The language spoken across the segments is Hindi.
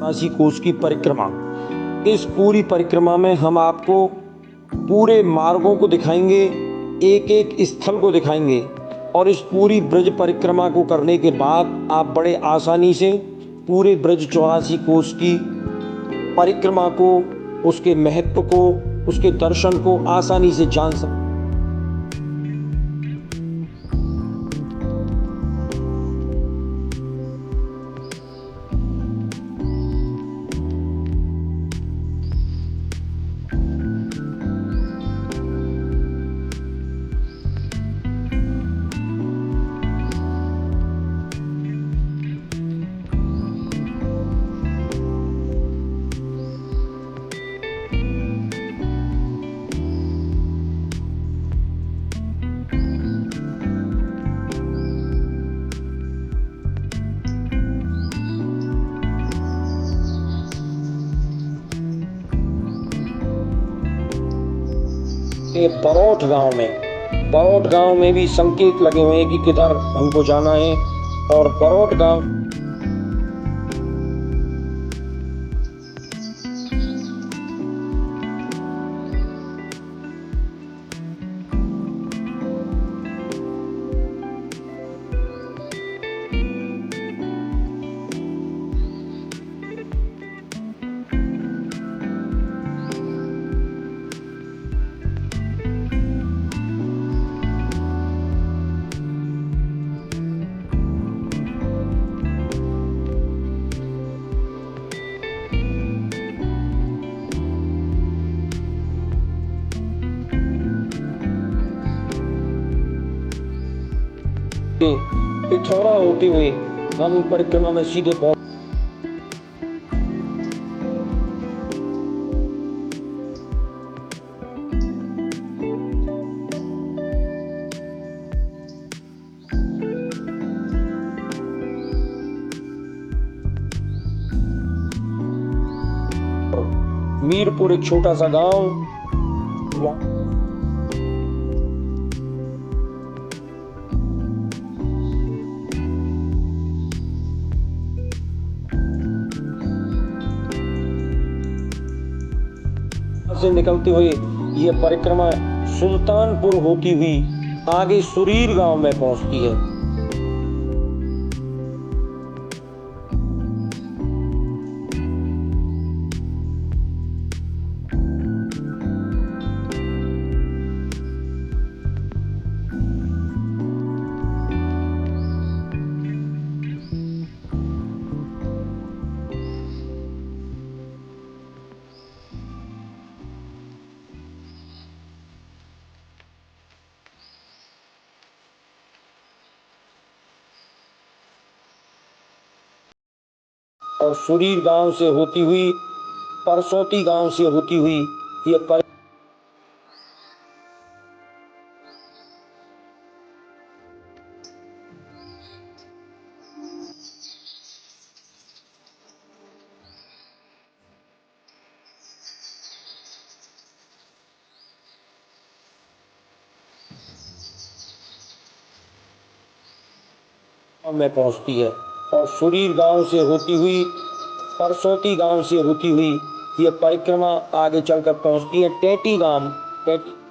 काशी कोस की परिक्रमा। इस पूरी परिक्रमा में हम आपको पूरे मार्गों को दिखाएंगे, एक एक स्थल को दिखाएंगे और इस पूरी ब्रज परिक्रमा को करने के बाद आप बड़े आसानी से पूरे ब्रज 84 कोस की परिक्रमा को, उसके महत्व को, उसके दर्शन को आसानी से जान सकते। ये बरौठ गांव में भी संकेत लगे हुए हैं कि किधर हमको जाना है। और बरौठ गांव पिथौरा होते हुए हम परिक्रमा में सीधे पहुंच। मीरपुर एक छोटा सा गांव, से निकलते हुए ये परिक्रमा सुल्तानपुर होती हुई आगे सुरीर गांव में पहुंचती है। और सुरीर गांव से होती हुई, परसौती गांव से होती हुई ये में पहुंचती है। और सुरीर गांव से होती हुई, परसौती गांव से होती हुई ये परिक्रमा आगे चलकर पहुंचती है टेटी गांव। टेटी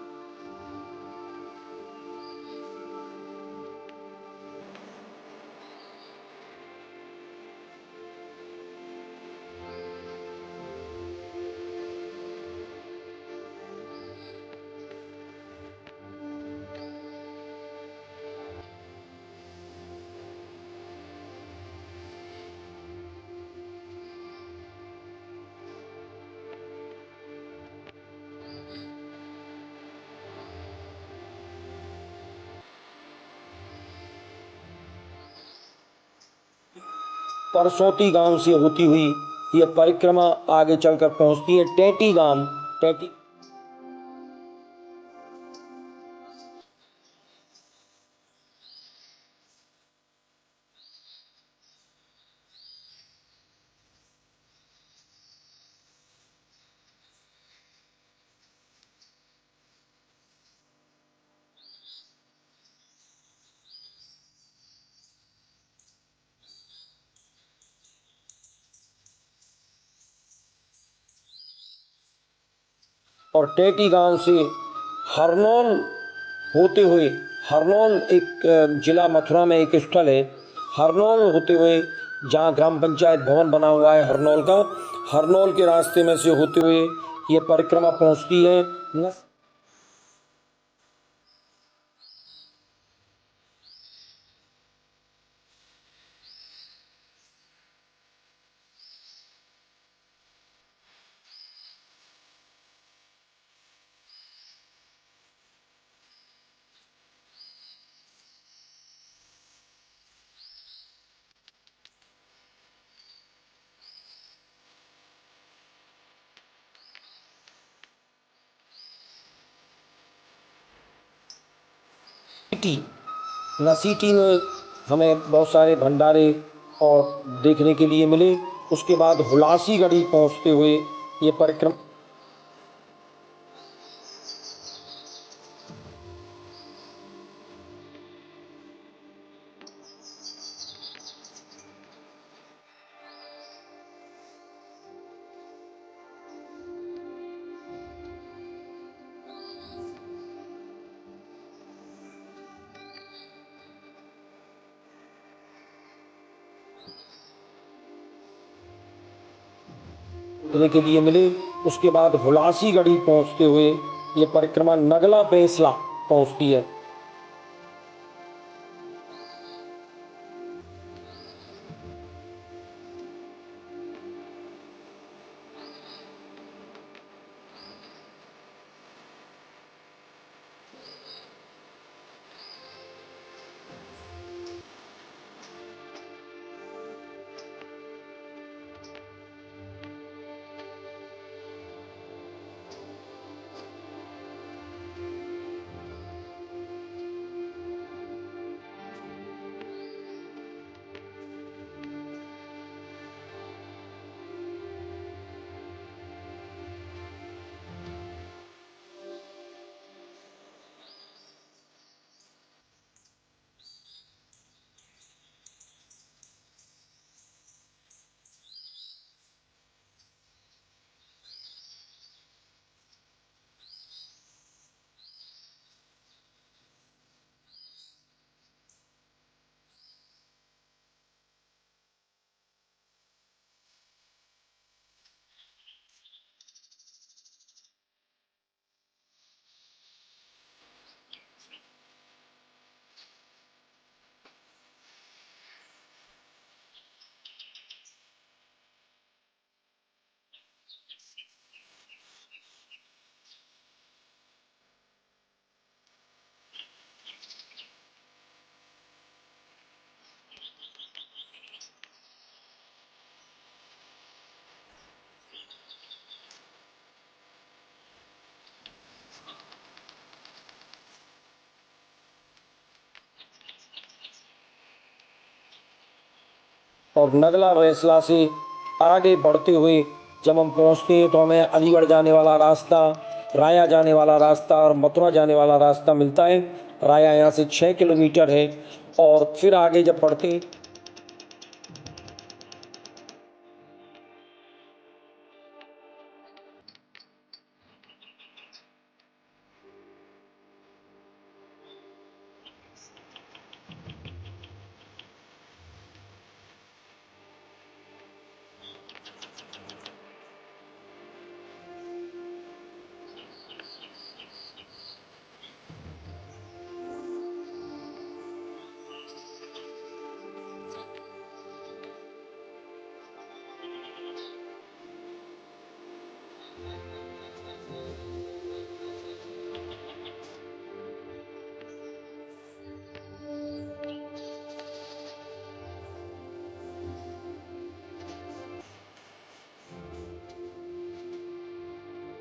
परसौती गांव से होती हुई ये परिक्रमा आगे चलकर पहुंचती है टेटी गांव। टेटी और टेटी गांव से हरनौल होते हुए, हरनौल एक जिला मथुरा में एक स्थल है, हरनौल होते हुए जहाँ ग्राम पंचायत भवन बना हुआ है हरनौल का, हरनौल के रास्ते में से होते हुए ये परिक्रमा पहुँचती है सिटी। सिटी में हमें बहुत सारे भंडारे और देखने के लिए मिले। उसके बाद हुलासी गढ़ी पहुँचते हुए ये परिक्रमा देखने के लिए मिले। उसके बाद हुलासी गढ़ी पहुँचते हुए ये परिक्रमा नगला बेसला पहुँचती है। और नगला फैसला से आगे बढ़ते हुए जब हम पहुंचते हैं तो हमें अलीगढ़ जाने वाला रास्ता, राया जाने वाला रास्ता और मथुरा जाने वाला रास्ता मिलता है। राया यहाँ से 6 किलोमीटर है और फिर आगे जब बढ़ते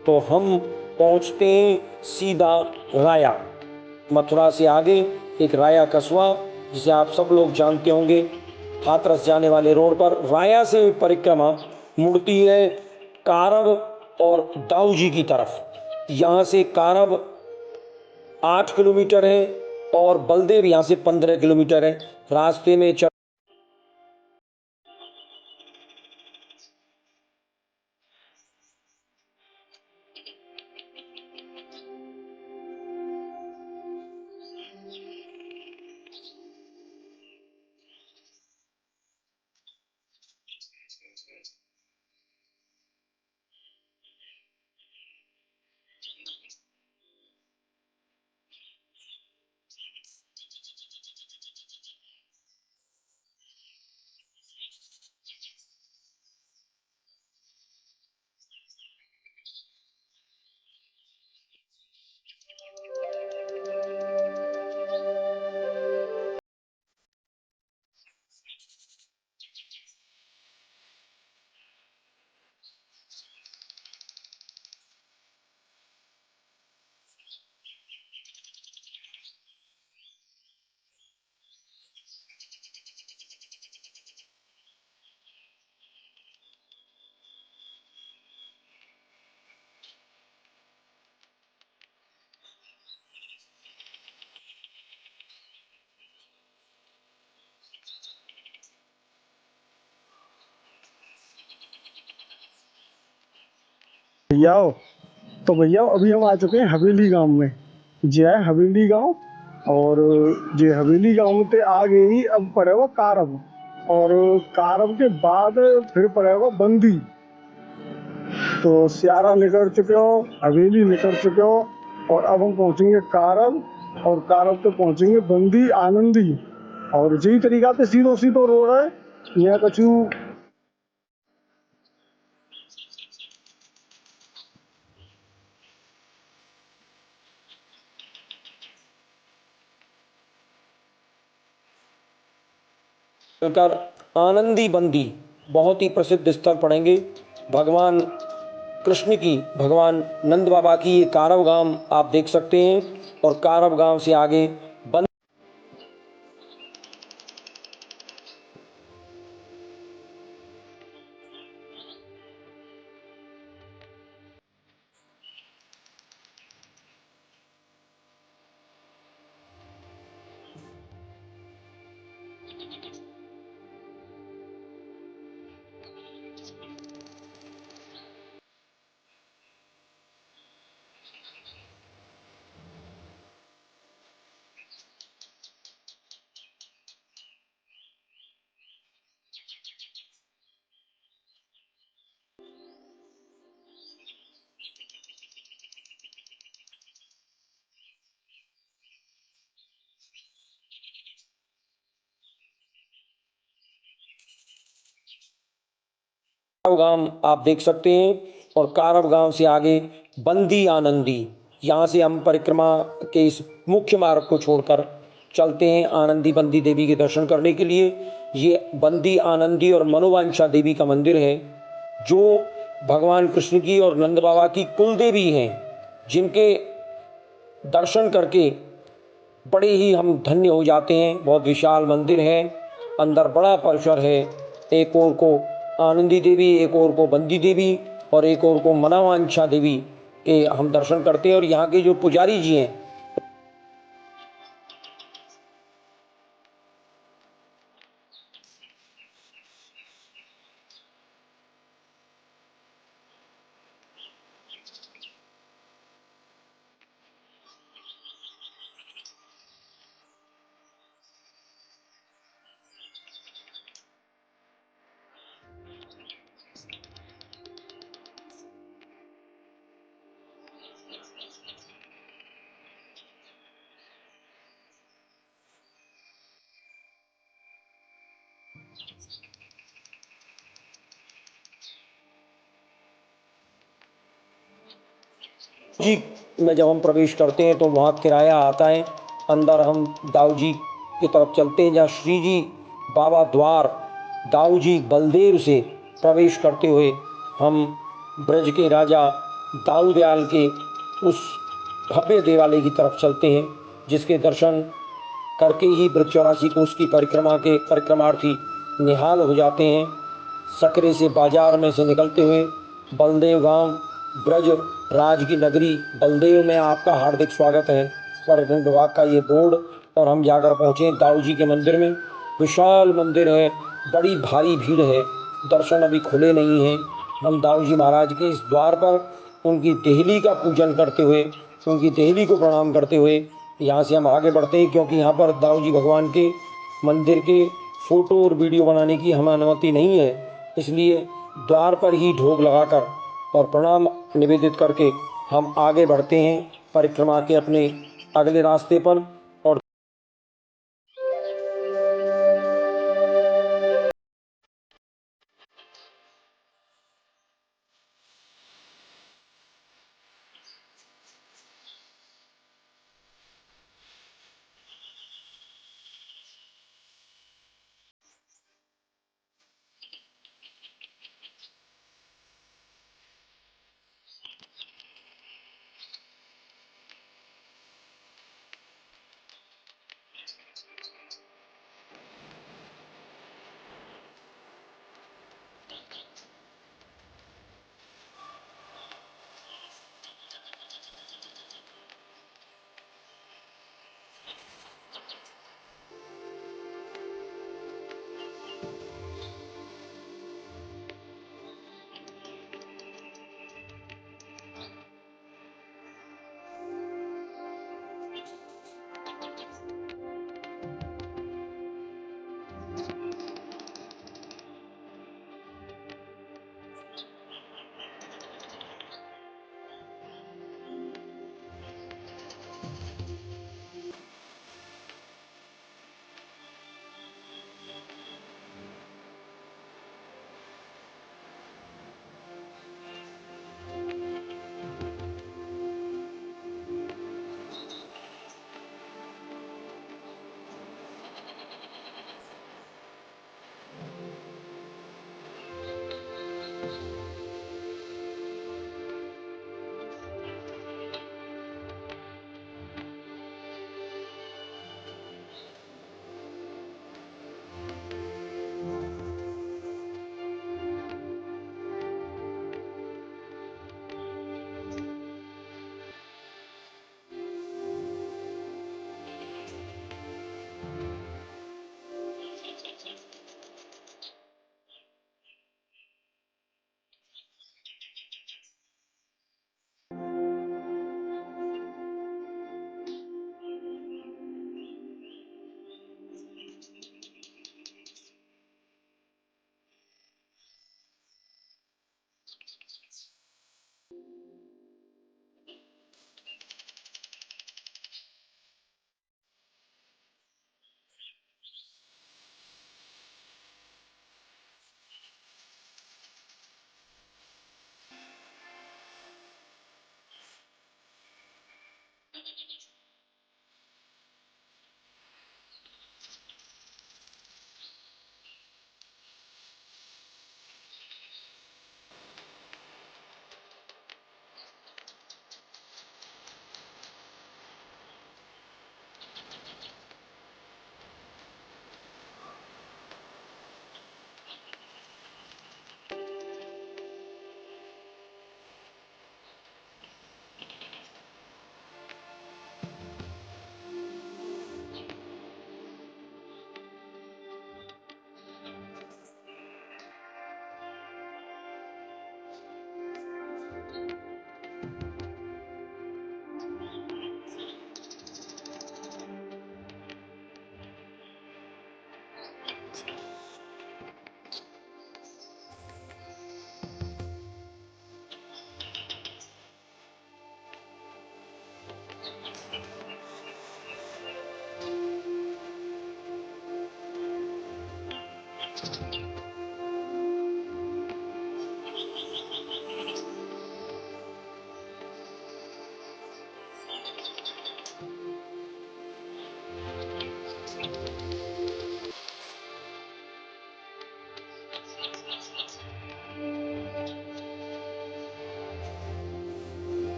तो हम पहुंचते हैं सीधा राया। मथुरा से आगे एक राया कस्बा, जिसे आप सब लोग जानते होंगे, हाथरस जाने वाले रोड पर। राया से परिक्रमा मुड़ती है कारब और दाऊजी की तरफ। यहाँ से कारब 8 किलोमीटर है और बलदेव यहाँ से 15 किलोमीटर है। रास्ते में भैया हो। तो भैया अभी हम आ चुके हैं हवेली गांव में। जे है हवेली गांव। और जे हवेली गांव में ते आगे ही अब पड़ेगा कारब। और कारब के बाद फिर पड़ेगा बंदी। तो सियारा निकल चुके हो, हवेली निकल चुके हो, और अब हम पहुंचेंगे कारब। और कारब पे पहुंचेंगे बंदी आनंदी। और जी तरीका से सीधो सीधो रोड है। यहाँ कछु कर आनंदी बंदी बहुत ही प्रसिद्ध स्थल पड़ेंगे। भगवान कृष्ण की, भगवान नंद बाबा की ये कारव गांव आप देख सकते हैं। और कारव गांव से आगे बंद कारव गांव आप देख सकते हैं। और कारव गांव से आगे बंदी आनंदी, यहाँ से हम परिक्रमा के इस मुख्य मार्ग को छोड़कर चलते हैं आनंदी बंदी देवी के दर्शन करने के लिए। ये बंदी आनंदी और मनोवांछा देवी का मंदिर है, जो भगवान कृष्ण की और नंद बाबा की कुल देवी हैं, जिनके दर्शन करके बड़े ही हम धन्य हो जाते हैं। बहुत विशाल मंदिर है, अंदर बड़ा परिसर है। एक ओर को आनंदी देवी, एक ओर को बंदी देवी, और एक ओर को मनोवांछा देवी के हम दर्शन करते हैं। और यहाँ के जो पुजारी जी हैं, जी में जब हम प्रवेश करते हैं तो वहाँ किराया आता है। अंदर हम दाऊ जी की तरफ चलते हैं, जहाँ श्री जी बाबा द्वार दाऊ जी बलदेव से प्रवेश करते हुए हम ब्रज के राजा दाऊ दयाल के उस भव्य देवालय की तरफ चलते हैं, जिसके दर्शन करके ही ब्रज 84 कोष की परिक्रमा के परिक्रमार्थी निहाल हो जाते हैं। सकरे से बाजार में से निकलते हुए बलदेव गांव, ब्रज राज की नगरी बलदेव में आपका हार्दिक स्वागत है। पर्यटन विभाग का ये बोर्ड। और हम जाकर पहुँचे दाऊ जी के मंदिर में। विशाल मंदिर है, बड़ी भारी भीड़ है, दर्शन अभी खुले नहीं हैं। हम दाऊ जी महाराज के इस द्वार पर उनकी देहली का पूजन करते हुए, उनकी देहली को प्रणाम करते हुए यहाँ से हम आगे बढ़ते हैं, क्योंकि यहाँ पर दाऊ जी भगवान के मंदिर के फोटो और वीडियो बनाने की हमें अनुमति नहीं है। इसलिए द्वार पर ही ढोक लगाकर और प्रणाम निवेदित करके हम आगे बढ़ते हैं परिक्रमा के अपने अगले रास्ते पर। और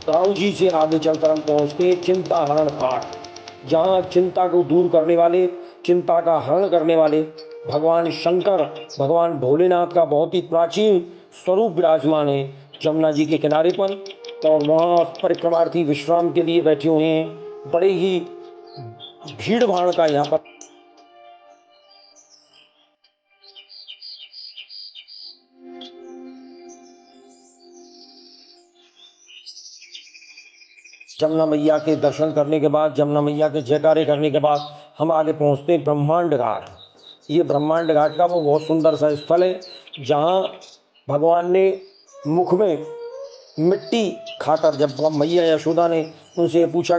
राम जी से आगे चलकर हम पहुंचते हैं चिंता हरण घाट, जहाँ चिंता को दूर करने वाले, चिंता का हरण करने वाले भगवान शंकर, भगवान भोलेनाथ का बहुत ही प्राचीन स्वरूप विराजमान है जमुना जी के किनारे पर। और वहाँ परिक्रमार्थी विश्राम के लिए बैठे हुए हैं। बड़े ही भीड़ भाड़ का यहाँ पर जमुना मैया के दर्शन करने के बाद, जमुना मैया के जयकारे करने के बाद हम आगे पहुंचते हैं ब्रह्मांड घाट। ये ब्रह्मांड घाट का वो बहुत सुंदर सा स्थल है जहाँ भगवान ने मुख में मिट्टी खाकर, जब मैया यशोदा ने उनसे पूछा